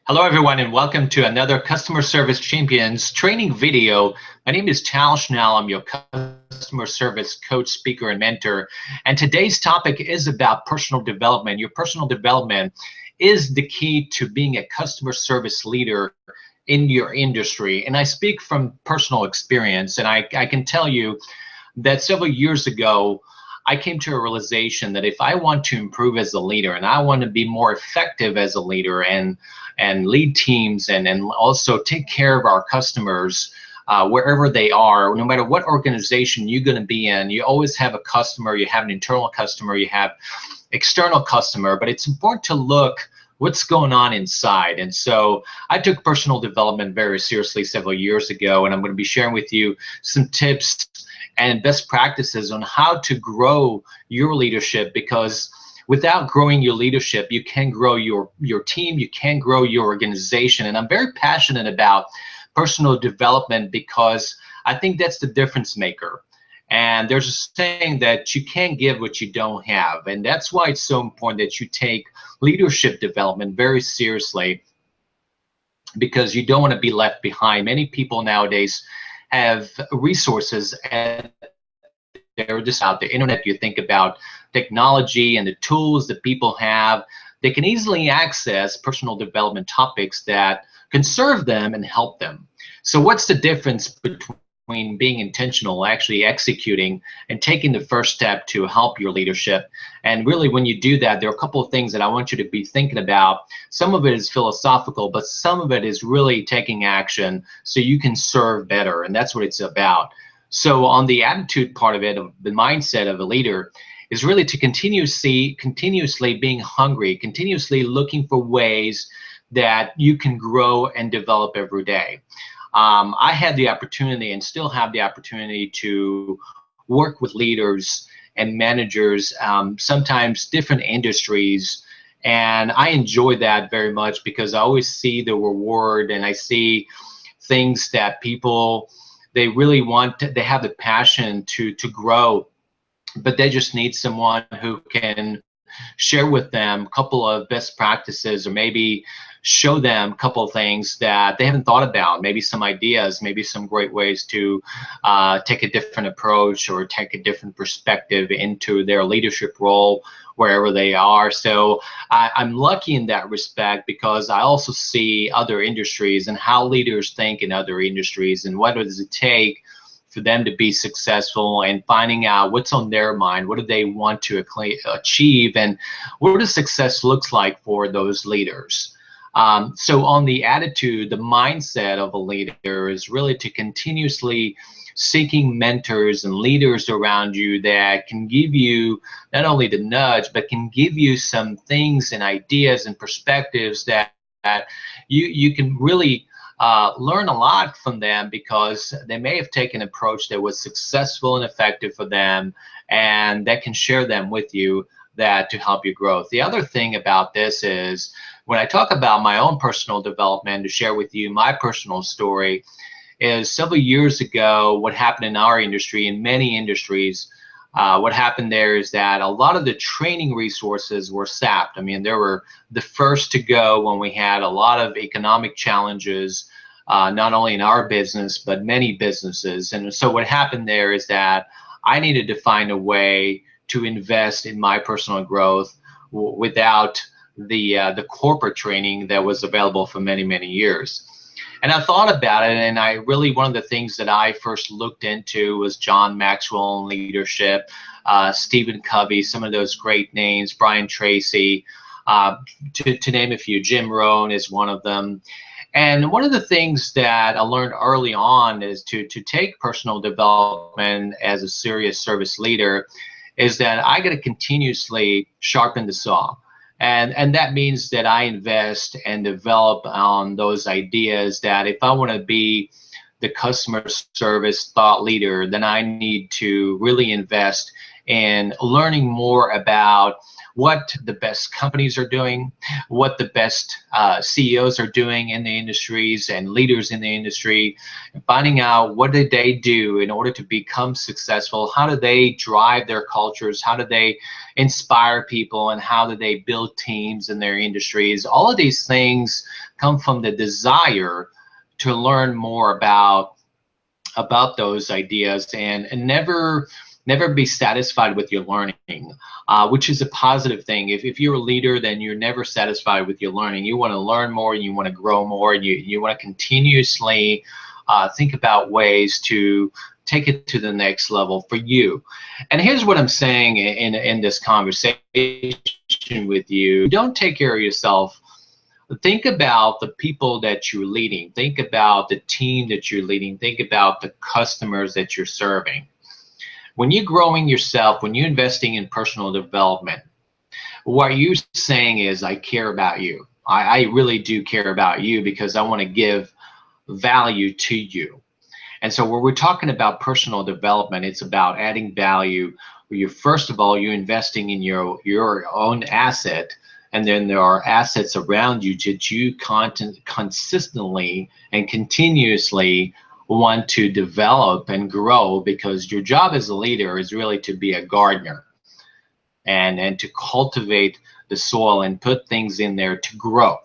Hello, everyone, and welcome to another Customer Service Champions training video. My name is Tal Schnell. I'm your customer service coach, speaker, and mentor. And today's topic is about personal development. Your personal development is the key to being a customer service leader in your industry. And I speak from personal experience, and I can tell you that several years ago, I came to a realization that if I want to improve as a leader and I want to be more effective as a leader and lead teams and also take care of our customers wherever they are, no matter what organization you're going to be in, you always have a customer, you have an internal customer, you have external customer, but it's important to look what's going on inside. And so I took personal development very seriously several years ago, and I'm going to be sharing with you some tips and best practices on how to grow your leadership, because without growing your leadership, you can't grow your team, you can't grow your organization. And I'm very passionate about personal development because I think that's the difference maker. And there's a saying that you can't give what you don't have. And that's why it's so important that you take leadership development very seriously, because you don't want to be left behind. Many people nowadays have resources and they're just out the internet. You think about technology and the tools that people have, they can easily access personal development topics that can serve them and help them. So what's the difference between being intentional, actually executing, and taking the first step to help your leadership? And really, when you do that, there are a couple of things that I want you to be thinking about. Some of it is philosophical, but some of it is really taking action so you can serve better, and that's what it's about. So on the attitude part of it, of the mindset of a leader, is really to continuously being hungry, continuously looking for ways that you can grow and develop every day. I had the opportunity and still have the opportunity to work with leaders and managers, sometimes different industries, and I enjoy that very much because I always see the reward and I see things that people, they really want to, they have the passion to grow, but they just need someone who can share with them a couple of best practices, or maybe show them a couple of things that they haven't thought about, maybe some ideas, maybe some great ways to take a different approach or take a different perspective into their leadership role wherever they are. So I'm lucky in that respect, because I also see other industries and how leaders think in other industries and what does it take for them to be successful, and finding out what's on their mind, what do they want to achieve, and what does success looks like for those leaders. So on the attitude, the mindset of a leader is really to continuously seeking mentors and leaders around you that can give you not only the nudge, but can give you some things and ideas and perspectives that you can really learn a lot from them, because they may have taken an approach that was successful and effective for them, and that can share them with you that to help you grow. The other thing about this is, when I talk about my own personal development, to share with you my personal story, is several years ago, what happened in our industry, in many industries, what happened there is that a lot of the training resources were sapped. I mean, they were the first to go when we had a lot of economic challenges, not only in our business, but many businesses. And so what happened there is that I needed to find a way to invest in my personal growth without the corporate training that was available for many, many years. And I thought about it, and I really, one of the things that I first looked into was John Maxwell and leadership, Stephen Covey, some of those great names, Brian Tracy, to name a few. Jim Rohn is one of them. And one of the things that I learned early on is to take personal development as a serious service leader is that I got to continuously sharpen the saw. And that means that I invest and develop on those ideas that if I want to be the customer service thought leader, then I need to really invest in learning more about what the best companies are doing, what the best CEOs are doing in the industries and leaders in the industry, and finding out what did they do in order to become successful, how do they drive their cultures, how do they inspire people, and how do they build teams in their industries. All of these things come from the desire to learn more about those ideas, and never be satisfied with your learning, which is a positive thing. If you're a leader, then you're never satisfied with your learning. You want to learn more, and you want to grow more, and you want to continuously think about ways to take it to the next level for you. And here's what I'm saying in this conversation with you: don't take care of yourself. Think about the people that you're leading. Think about the team that you're leading. Think about the customers that you're serving. When you're growing yourself, when you're investing in personal development, what you're saying is, I care about you. I really do care about you, because I want to give value to you. And so when we're talking about personal development, it's about adding value. First of all, you're investing in your own asset, and then there are assets around you that you consistently and continuously want to develop and grow, because your job as a leader is really to be a gardener and to cultivate the soil and put things in there to grow.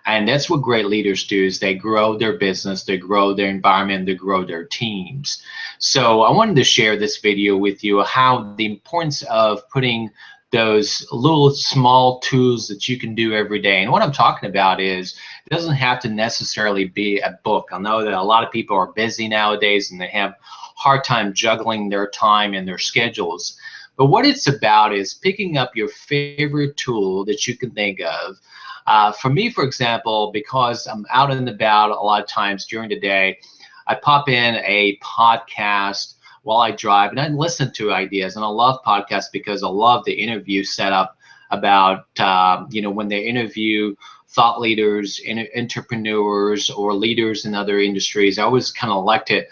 And that's what great leaders do, is they grow their business, they grow their environment, they grow their teams. So I wanted to share this video with you, how the importance of putting those little small tools that you can do every day. And what I'm talking about is, it doesn't have to necessarily be a book. I know that a lot of people are busy nowadays, and they have a hard time juggling their time and their schedules. But what it's about is picking up your favorite tool that you can think of. For me, for example, because I'm out and about a lot of times during the day, I pop in a podcast while I drive, and I listen to ideas. And I love podcasts because I love the interview setup about, when they interview thought leaders, entrepreneurs, or leaders in other industries. I always kind of like to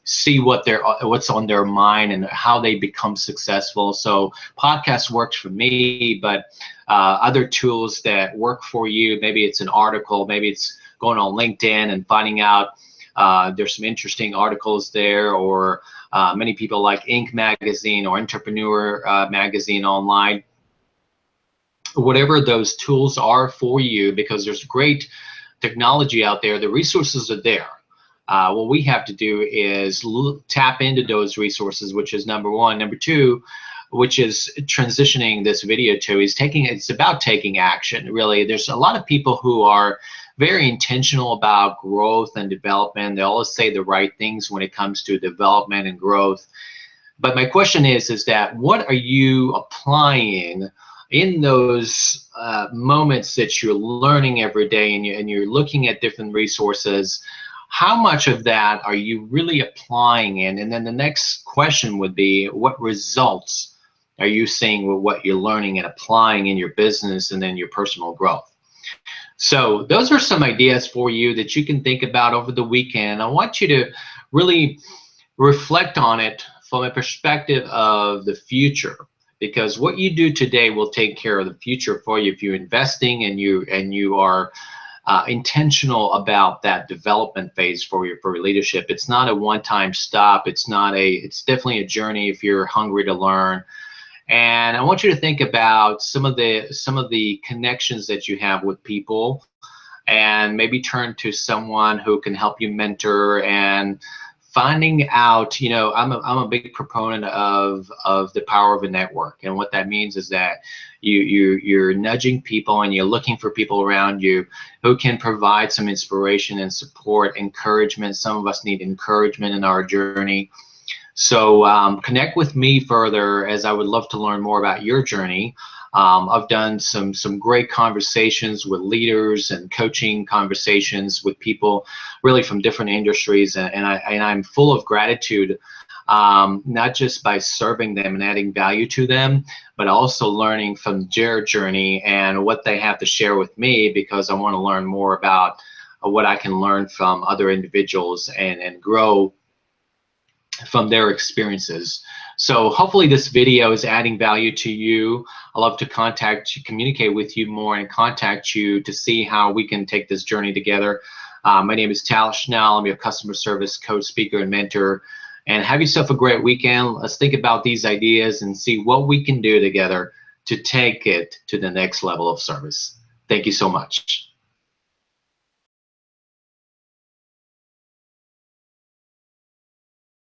see what's on their mind and how they become successful. So podcast works for me, but other tools that work for you, maybe it's an article, maybe it's going on LinkedIn and finding out there's some interesting articles there, or many people like Inc. magazine or Entrepreneur magazine online. Whatever those tools are for you, because there's great technology out there, the resources are there. What we have to do is tap into those resources, which is number one. Number two, which is transitioning this video to, is it's about taking action. Really, there's a lot of people who are very intentional about growth and development. They always say the right things when it comes to development and growth. But my question is that what are you applying in those moments that you're learning every day, and you're looking at different resources? How much of that are you really applying in? And then the next question would be, what results are you seeing with what you're learning and applying in your business and then your personal growth? So those are some ideas for you that you can think about over the weekend. I want you to really reflect on it from a perspective of the future, because what you do today will take care of the future for you. If you're investing and you are intentional about that development phase for your leadership, it's not a one-time stop. It's definitely a journey if you're hungry to learn. And I want you to think about some of the connections that you have with people, and maybe turn to someone who can help you mentor, and finding out, I'm a big proponent of the power of a network. And what that means is that you're nudging people, and you're looking for people around you who can provide some inspiration and support, encouragement. Some of us need encouragement in our journey. So connect with me further, as I would love to learn more about your journey. I've done some great conversations with leaders and coaching conversations with people really from different industries, and I'm full of gratitude, not just by serving them and adding value to them, but also learning from their journey and what they have to share with me, because I want to learn more about what I can learn from other individuals and grow from their experiences. So hopefully this video is adding value to you. I love to communicate with you more and contact you to see how we can take this journey together. My name is Tal Schnell. I'm your customer service coach, speaker, and mentor. And have yourself a great weekend. Let's think about these ideas and see what we can do together to take it to the next level of service. Thank you so much.